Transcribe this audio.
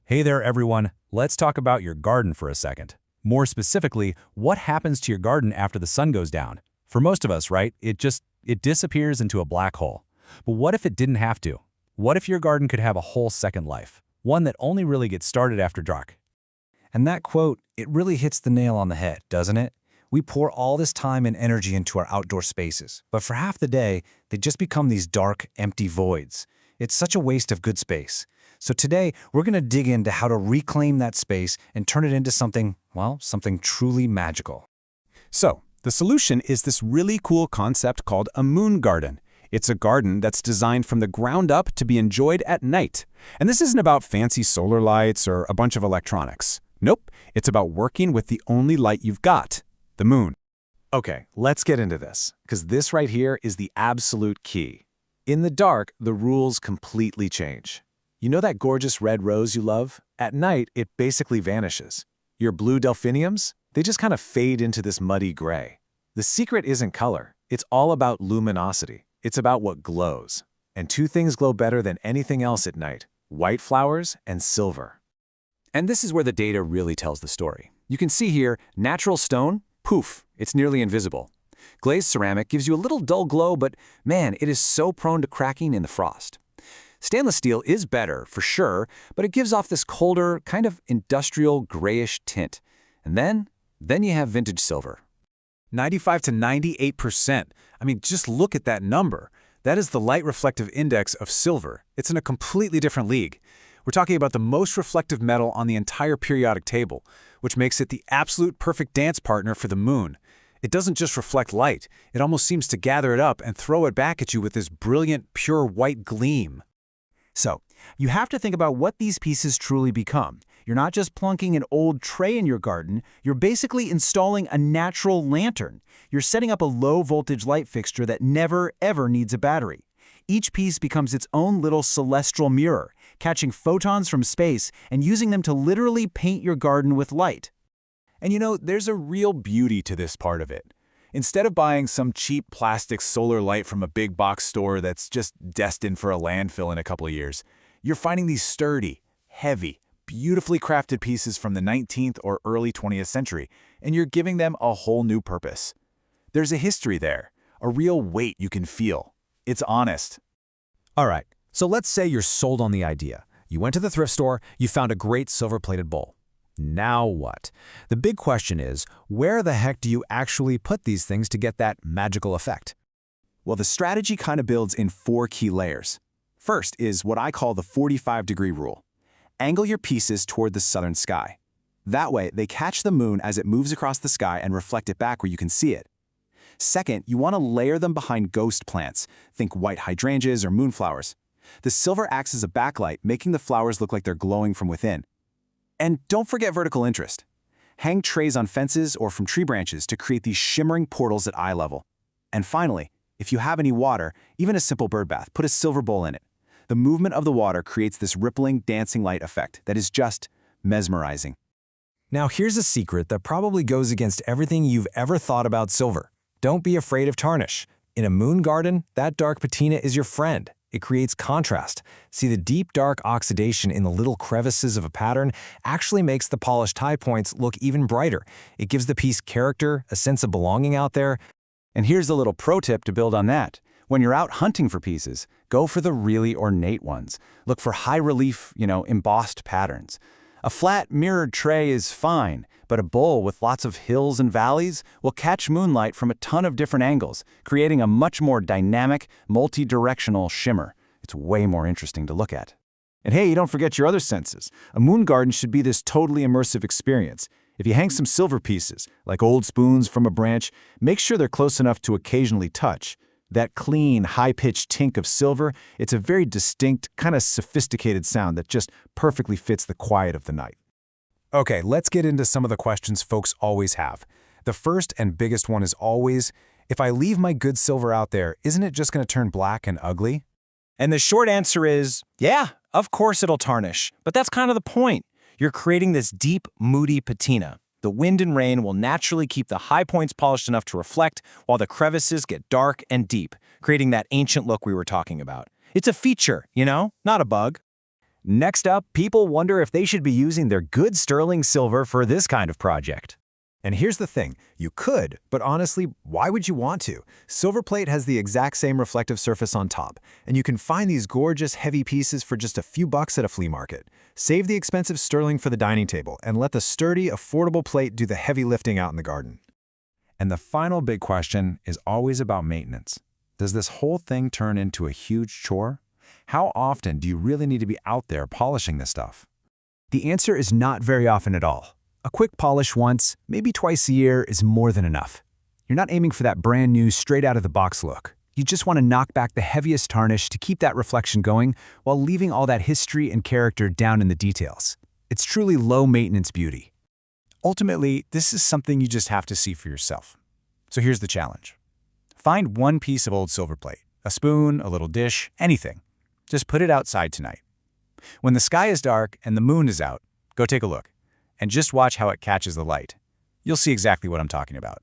Hey there, everyone. Let's talk about your garden for a second. More specifically, what happens to your garden after the sun goes down? For most of us, right, it disappears into a black hole. But what if it didn't have to? What if your garden could have a whole second life? One that only really gets started after dark. And that quote, it really hits the nail on the head, doesn't it? We pour all this time and energy into our outdoor spaces, but for half the day, they just become these dark, empty voids. It's such a waste of good space. So today, we're going to dig into how to reclaim that space and turn it into something, well, something truly magical. So, the solution is this really cool concept called a moon garden. It's a garden that's designed from the ground up to be enjoyed at night. And this isn't about fancy solar lights or a bunch of electronics. Nope, it's about working with the only light you've got, the moon. Okay, let's get into this, because this right here is the absolute key. In the dark, the rules completely change. You know that gorgeous red rose you love? At night, it basically vanishes. Your blue delphiniums? They just kind of fade into this muddy gray. The secret isn't color. It's all about luminosity. It's about what glows. And two things glow better than anything else at night: white flowers and silver. And this is where the data really tells the story. You can see here, natural stone, poof, it's nearly invisible. Glazed ceramic gives you a little dull glow, but man, it is so prone to cracking in the frost. Stainless steel is better, for sure, but it gives off this colder, kind of industrial grayish tint. And then you have vintage silver. 95 to 98%. I mean, just look at that number. That is the light reflective index of silver. It's in a completely different league. We're talking about the most reflective metal on the entire periodic table, which makes it the absolute perfect dance partner for the moon. It doesn't just reflect light. It almost seems to gather it up and throw it back at you with this brilliant, pure white gleam. So, you have to think about what these pieces truly become. You're not just plunking an old tray in your garden, you're basically installing a natural lantern. You're setting up a low-voltage light fixture that never, ever needs a battery. Each piece becomes its own little celestial mirror, catching photons from space and using them to literally paint your garden with light. And you know, there's a real beauty to this part of it. Instead of buying some cheap plastic solar light from a big box store that's just destined for a landfill in a couple of years, you're finding these sturdy, heavy, beautifully crafted pieces from the 19th or early 20th century, and you're giving them a whole new purpose. There's a history there, a real weight you can feel. It's honest. All right, so let's say you're sold on the idea. You went to the thrift store, you found a great silver-plated bowl. Now what? The big question is, where the heck do you actually put these things to get that magical effect? Well, the strategy kind of builds in 4 key layers. First is what I call the 45-degree rule. Angle your pieces toward the southern sky. That way, they catch the moon as it moves across the sky and reflect it back where you can see it. Second, you want to layer them behind ghost plants. Think white hydrangeas or moonflowers. The silver acts as a backlight, making the flowers look like they're glowing from within. And don't forget vertical interest. Hang trays on fences or from tree branches to create these shimmering portals at eye level. And finally, if you have any water, even a simple bird bath, put a silver bowl in it. The movement of the water creates this rippling, dancing light effect that is just mesmerizing. Now here's a secret that probably goes against everything you've ever thought about silver. Don't be afraid of tarnish. In a moon garden, that dark patina is your friend. It creates contrast. See, the deep dark oxidation in the little crevices of a pattern actually makes the polished high points look even brighter. It gives the piece character, a sense of belonging out there. And here's a little pro tip to build on that. When you're out hunting for pieces, go for the really ornate ones. Look for high relief, embossed patterns. A flat, mirrored tray is fine, but a bowl with lots of hills and valleys will catch moonlight from a ton of different angles, creating a much more dynamic, multi-directional shimmer. It's way more interesting to look at. And hey, don't forget your other senses. A moon garden should be this totally immersive experience. If you hang some silver pieces, like old spoons from a branch, make sure they're close enough to occasionally touch. That clean, high-pitched tink of silver, it's a very distinct, kind of sophisticated sound that just perfectly fits the quiet of the night. Okay, let's get into some of the questions folks always have. The first and biggest one is always, if I leave my good silver out there, isn't it just going to turn black and ugly? And the short answer is, yeah, of course it'll tarnish. But that's kind of the point. You're creating this deep, moody patina. The wind and rain will naturally keep the high points polished enough to reflect, while the crevices get dark and deep, creating that ancient look we were talking about. It's a feature, not a bug. Next up, people wonder if they should be using their good sterling silver for this kind of project. And here's the thing, you could, but honestly, why would you want to? Silver plate has the exact same reflective surface on top, and you can find these gorgeous, heavy pieces for just a few bucks at a flea market. Save the expensive sterling for the dining table, and let the sturdy, affordable plate do the heavy lifting out in the garden. And the final big question is always about maintenance. Does this whole thing turn into a huge chore? How often do you really need to be out there polishing this stuff? The answer is not very often at all. A quick polish once, maybe twice a year, is more than enough. You're not aiming for that brand new, straight-out-of-the-box look. You just want to knock back the heaviest tarnish to keep that reflection going while leaving all that history and character down in the details. It's truly low-maintenance beauty. Ultimately, this is something you just have to see for yourself. So here's the challenge. Find one piece of old silver plate, a spoon, a little dish, anything. Just put it outside tonight. When the sky is dark and the moon is out, go take a look. And just watch how it catches the light. You'll see exactly what I'm talking about.